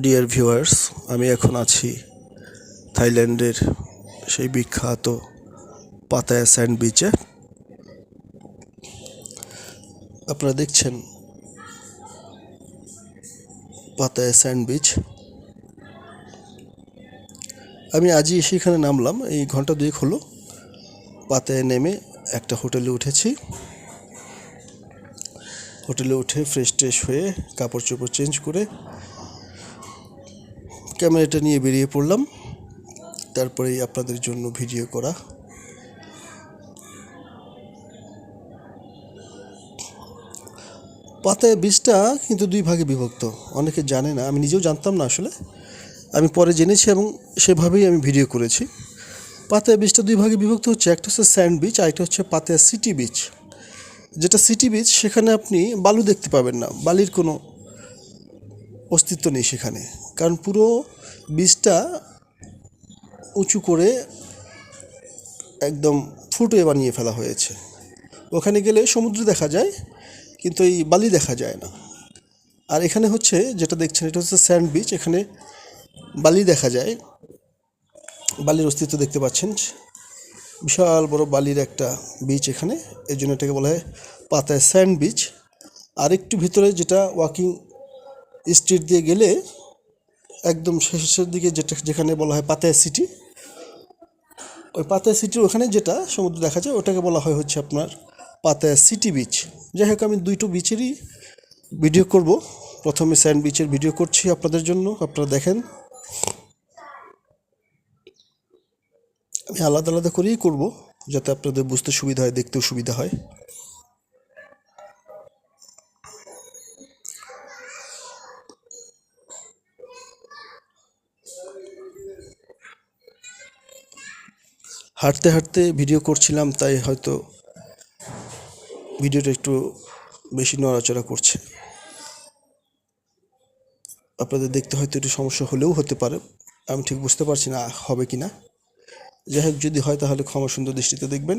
Dear viewers, আমি এখন আছি থাইল্যান্ডের সেই বিখ্যাত পাতায়া স্যান্ড বিচে। আপনারা দেখছেন পাতায়া স্যান্ড বিচ। আমি আজই সেখানে নামলাম, এই ঘন্টা দুয়েক হলো। পাতায় নেমে একটা হোটেলে উঠেছি। হোটেলে উঠে ফ্রেশ ট্রেশ হয়ে কাপড় চোপড় চেঞ্জ করে ক্যামেরাটা নিয়ে বেরিয়ে পড়লাম, তারপরেই আপনাদের জন্য ভিডিও করা। পাতায়া বীজটা কিন্তু দুই ভাগে বিভক্ত, অনেকে জানে না, আমি নিজেও জানতাম না আসলে, আমি পরে জেনেছি এবং সেভাবেই আমি ভিডিও করেছি। পাতায়া বীজটা দুই ভাগে বিভক্ত হচ্ছে, একটা হচ্ছে স্যান্ড বিচ আর একটা হচ্ছে পাতায়া সিটি বিচ। যেটা সিটি বিচ সেখানে আপনি বালু দেখতে পাবেন না, বালির কোনো অস্তিত্ব নেই সেখানে, কারণ পুরো বীজটা উঁচু করে একদম ফুটে বানিয়ে ফেলা হয়েছে। ওখানে গেলে সমুদ্র দেখা যায় কিন্তু এই বালি দেখা যায় না। আর এখানে হচ্ছে যেটা দেখছেন, এটা হচ্ছে স্যান্ড বিচ, এখানে বালি দেখা যায়, বালির অস্তিত্ব দেখতে পাচ্ছেন। বিশাল বড় বালির একটা বিচ এখানে, এই জন্য এটাকে বলা হয় পাতায়া স্যান্ড বিচ। আর একটু ভিতরে যেটা ওয়াকিং স্ট্রিট দিয়ে গেলে একদম শেষের দিকে যেখানে বলা হয় পাতায়া সিটি, ওই পাতায়া সিটির ওখানে যেটা সমুদ্র দেখা যায় ওটাকে বলা হয় হচ্ছে আপনার পাতায়া সিটি বিচ। যাই হোক, আমি দুইটো বিচেরই ভিডিও করব। প্রথমে স্যান্ড বিচের ভিডিও করছি আপনাদের জন্য, আপনারা দেখেন। আমি আলাদা আলাদা করেই করব যাতে আপনাদের বুঝতে সুবিধা হয়, দেখতেও সুবিধা হয়। হাঁটতে হাঁটতে ভিডিও করছিলাম, তাই হয়তো ভিডিওটা একটু বেশি নড়াচড়া করছে, আপনাদের দেখতে হয়তো একটু সমস্যা হলেও হতে পারে, আমি ঠিক বুঝতে পারছি না হবে কি না। যাই হোক, যদি হয় তাহলে ক্ষমা সুন্দর দৃষ্টিতে দেখবেন।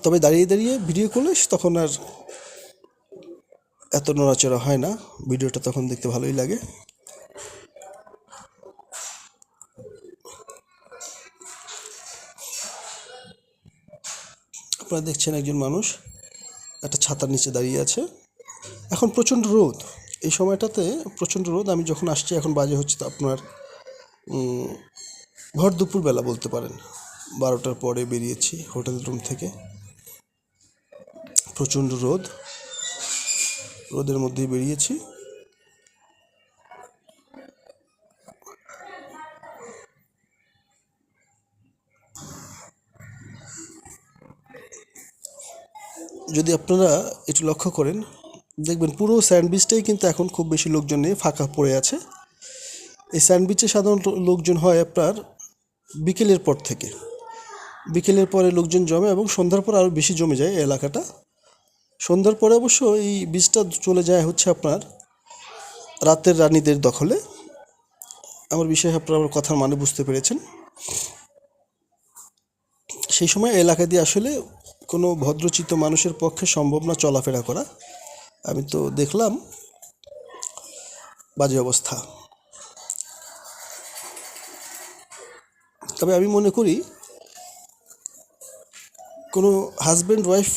তবে দাঁড়িয়ে দাঁড়িয়ে ভিডিও করলে তখন আর এত নড়াচড়া হয় না, ভিডিওটা তখন দেখতে ভালোই লাগে। আপনারা দেখছেন একজন মানুষ একটা ছাতার নিচে দাঁড়িয়ে আছে। এখন প্রচণ্ড রোদ, এই সময়টাতে প্রচণ্ড রোদ। আমি যখন আসছি এখন বাজে হচ্ছে আপনার ভর দুপুরবেলা বলতে পারেন, 12টার পরে বেরিয়েছি হোটেল রুম থেকে। প্রচণ্ড রোদ, রোদের মধ্যেই বেরিয়েছি। যদি আপনারা একটু লক্ষ্য করেন দেখবেন পুরো স্যান্ডবিচটাই কিন্তু এখন খুব বেশি লোকজন নেই, ফাঁকা পড়ে আছে। এই স্যান্ডবিচে সাধারণত লোকজন হয় আপনার বিকেলের পর থেকে, বিকেলের পরে লোকজন জমে এবং সন্ধ্যার পর আরও বেশি জমে যায় এই এলাকাটা। সন্ধ্যার পরে অবশ্য এই বীজটা চলে যায় হচ্ছে আপনার রাতের রানীদের দখলে। আমার বিষয়ে আপনারা আমার কথার মানে বুঝতে পেরেছেন। সেই সময় এলাকা দিয়ে আসলে কোনো ভদ্রচিত্ত মানুষের পক্ষে সম্ভব না চলাফেরা করা। আমি তো দেখলাম বাজে অবস্থা। তবে আমি মনে করি কোনো হাজব্যান্ড ওয়াইফ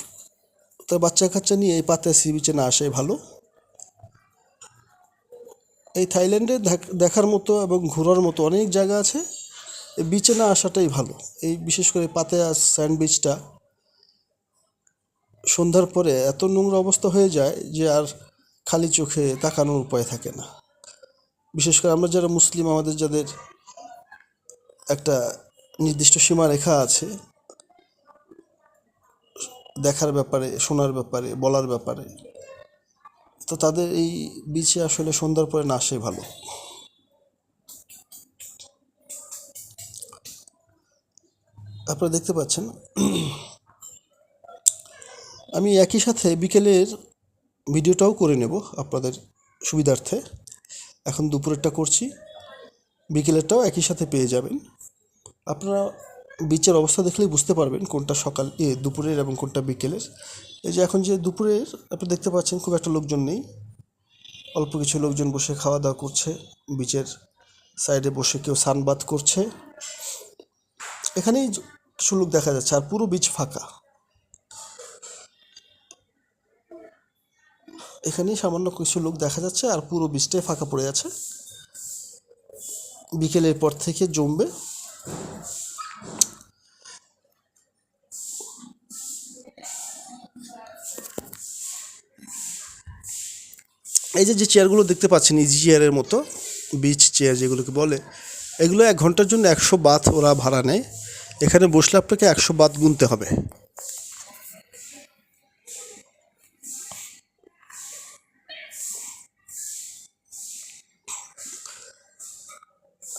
তার বাচ্চা কাচ্চা নিয়ে এই পাতায়া সি বিচে না আসাই ভালো। এই থাইল্যান্ডে দেখার মতো এবং ঘোরার মতো অনেক জায়গা আছে, এই বিচে না আসাটাই ভালো। এই বিশেষ করে পাতায়া স্যান্ড বিচটা সন্ধ্যার পরে এত নোংরা অবস্থা হয়ে যায় যে আর খালি চোখে তাকানোর উপায় থাকে না। বিশেষ করে আমরা যারা মুসলিম, আমাদের যাদের একটা নির্দিষ্ট সীমারেখা আছে দেখার ব্যাপারে, শোনার ব্যাপারে, বলার ব্যাপারে, তো তাদের এই বিচে আসলে সন্ধ্যার পরে না আসাই ভালো। আপনারা দেখতে পাচ্ছেন আমি একই সাথে বিকেলের ভিডিওটাও করে নেব আপনাদের সুবিধার্থে। এখন দুপুরেরটা করছি, বিকেলেরটাও একই সাথে পেয়ে যাবেন। আপনারা বিচের অবস্থা দেখলেই বুঝতে পারবেন কোনটা সকাল দুপুরের এবং কোনটা বিকেলের। এই যে এখন যে দুপুরের আপনি দেখতে পাচ্ছেন খুব একটা লোকজন নেই, অল্প কিছু লোকজন বসে খাওয়া দাওয়া করছে, বিচের সাইডে বসে কেউ সানবাত করছে। এখানেই কিছু লোক দেখা যাচ্ছে, আর পুরো বিচ ফাঁকা। এখানেই সামান্য কিছু লোক দেখা যাচ্ছে, আর পুরো বিচটাই ফাঁকা পড়ে আছে। বিকেলের পর থেকে জমবে। এই যে চেয়ারগুলো দেখতে পাচ্ছেন, ইজি চেয়ারের মতো বিচ চেয়ার যেগুলোকে বলে, এগুলো 1 ঘন্টার জন্য 100 বাথ ওরা ভাড়া নেয়। এখানে বসলে আপনাকে 100 বাথ গুনতে হবে।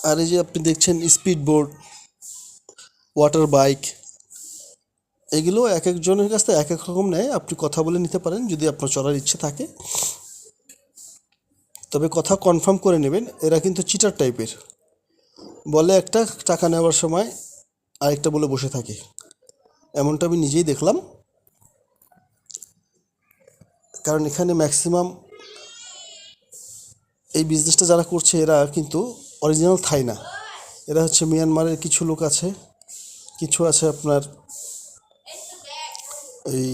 আর এই যে আপনি দেখছেন স্পিড বোট, ওয়াটার বাইক, এগুলো এক একজনের কাছ থেকে এক এক রকম নেয়। আপনি কথা বলে নিতে পারেন যদি আপনার চড়ার ইচ্ছে থাকে, তবে কথা কনফার্ম করে নেবেন। এরা কিন্তু চিটার টাইপের, বলে একটা, টাকা নেওয়ার সময় আরেকটা বলে বসে থাকে। এমনটা আমি নিজেই দেখলাম। কারণ এখানে ম্যাক্সিমাম এই বিজনেসটা যারা করছে এরা কিন্তু অরিজিনাল থাই না। এরা হচ্ছে মিয়ানমারের কিছু লোক আছে, কিছু আছে আপনার এই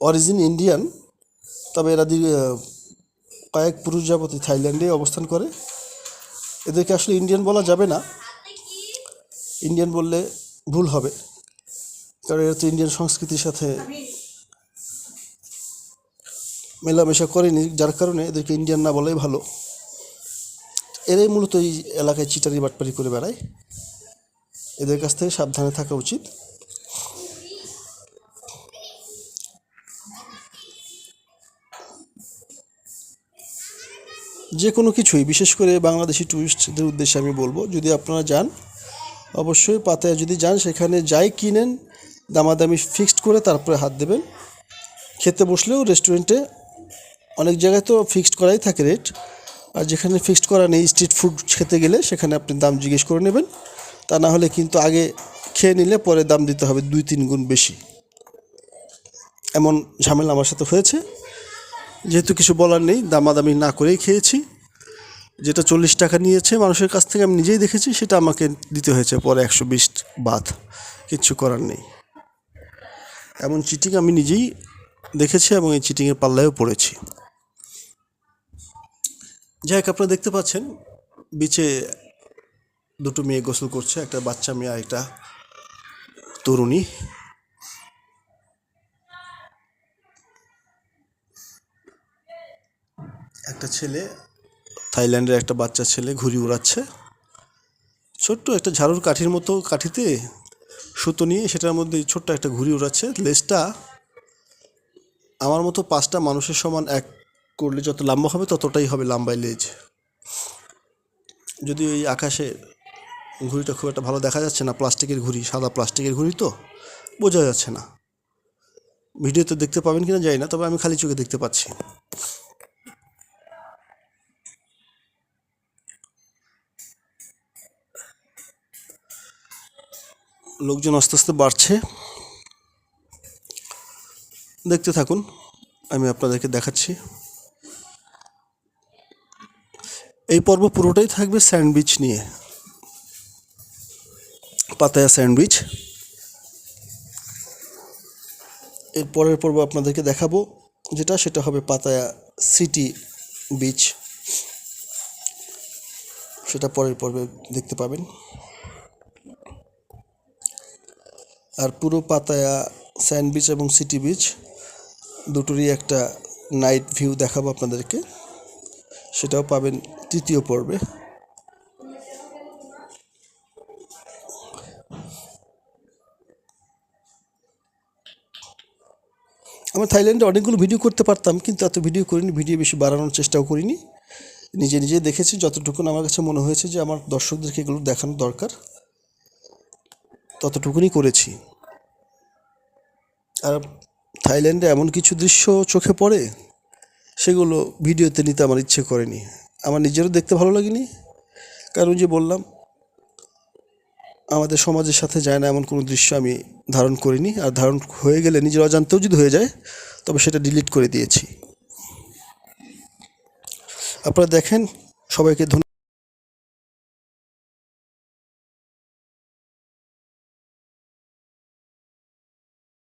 অরিজিন ইন্ডিয়ান। তবে এরা কয়েক পুরুষ যাবতী থাইল্যান্ডে অবস্থান করে। এদেরকে আসলে ইন্ডিয়ান বলা যাবে না, ইন্ডিয়ান বললে ভুল হবে, কারণ এরা তো ইন্ডিয়ান সংস্কৃতির সাথে মেলামেশা করেনি, যার কারণে এদেরকে ইন্ডিয়ান না বলাই ভালো। এরাই মূলত এই এলাকায় চিটারি বাটপারি করে বেড়ায়। এদের কাছ থেকে সাবধানে থাকা উচিত। যে কোনো কিছুই, বিশেষ করে বাংলাদেশি টুরিস্টদের উদ্দেশ্যে আমি বলবো, যদি আপনারা যান অবশ্যই পাতায়া যদি যান, সেখানে যাই কিনেন দামাদামি ফিক্সড করে তারপরে হাত দেবেন। খেতে বসলেও রেস্টুরেন্টে অনেক জায়গায় তো ফিক্সড করাই থাকে রেট, আর যেখানে ফিক্সড করা নেই স্ট্রিট ফুড খেতে গেলে সেখানে আপনি দাম জিজ্ঞেস করে নেবেন। তা না হলে কিন্তু আগে খেয়ে নিলে পরে দাম দিতে হবে 2-3 গুণ বেশি। এমন ঝামেলা আমার সাথে হয়েছে, যেহেতু কিছু বলার নেই, দামাদামি না করেই খেয়েছি। যেটা 40 টাকা নিয়েছে মানুষের কাছ থেকে আমি নিজেই দেখেছি, সেটা আমাকে দিতে হয়েছে পরে 120 বাথ। কিচ্ছু করার নেই। এমন চিটিং আমি নিজেই দেখেছি এবং এই চিটিংয়ের পাল্লায়ও পড়েছি। যাই হোক, আপনারা দেখতে পাচ্ছেন বিচে দুটো মেয়ে গোসল করছে, একটা বাচ্চা মেয়ে আর একটা তরুণী। একটা ছেলে, থাইল্যান্ডের একটা বাচ্চা ছেলে ঘুড়ি উড়াচ্ছে। ছোট্ট একটা ঝাড়ুর কাঠির মতো কাঠিতে সুতো নিয়ে সেটার মধ্যে ছোট্ট একটা ঘুড়ি উড়াচ্ছে। লেজটা আমার মতো 5টা মানুষের সমান এক করলে যত লম্বা হবে ততটাই হবে লম্বায় লেজ। যদি ওই আকাশে ঘুড়িটা খুব একটা ভালো দেখা যাচ্ছে না, প্লাস্টিকের ঘুড়ি, সাদা প্লাস্টিকের ঘুড়ি তো বোঝা যাচ্ছে না। ভিডিওতে দেখতে পাবেন কিনা জানি না, তবে আমি খালি চোখে দেখতে পাচ্ছি। লোকজন আস্তে আস্তে বাড়ছে, দেখতে থাকুন, আমি আপনাদেরকে দেখাচ্ছি। এই পর্ব পুরোটাই থাকবে স্যান্ডউইচ নিয়ে, পাতায়া স্যান্ডউইচ। এর পরের পর্ব আপনাদেরকে দেখাবো সেটা হবে পাতায়া সিটি বিচ, সেটা পরের পর্বে দেখতে পাবেন। আর পুরো পাতায়া স্যান্ড বিচ এবং সিটি বিচ দুটোরই একটা নাইট ভিউ দেখাবো আপনাদেরকে, সেটাও পাবেন 3য় পর্বে। আমি থাইল্যান্ডে অনেকগুলো ভিডিও করতে পারতাম, কিন্তু এত ভিডিও করিনি, ভিডিও বেশি বাড়ানোর চেষ্টাও করিনি। নিজে নিজে দেখেছি, যতটুকু আমার কাছে মনে হয়েছে যে আমার দর্শকদেরকে এগুলো দেখানো দরকার, ততটুকুনি করেছি। আর থাইল্যান্ডে এমন কিছু দৃশ্য চোখে পড়ে, সেগুলো ভিডিওতে নিতে আমার ইচ্ছে করেনি, আমার নিজেরও দেখতে ভালো লাগেনি। কারণ যে বললাম, আমাদের সমাজের সাথে যায় না এমন কোনো দৃশ্য আমি ধারণ করিনি। আর ধারণ হয়ে গেলে নিজের অজান্তেও যদি হয়ে যায়, তবে সেটা ডিলিট করে দিয়েছি। আপনারা দেখেন। সবাইকে ধন্যবাদ।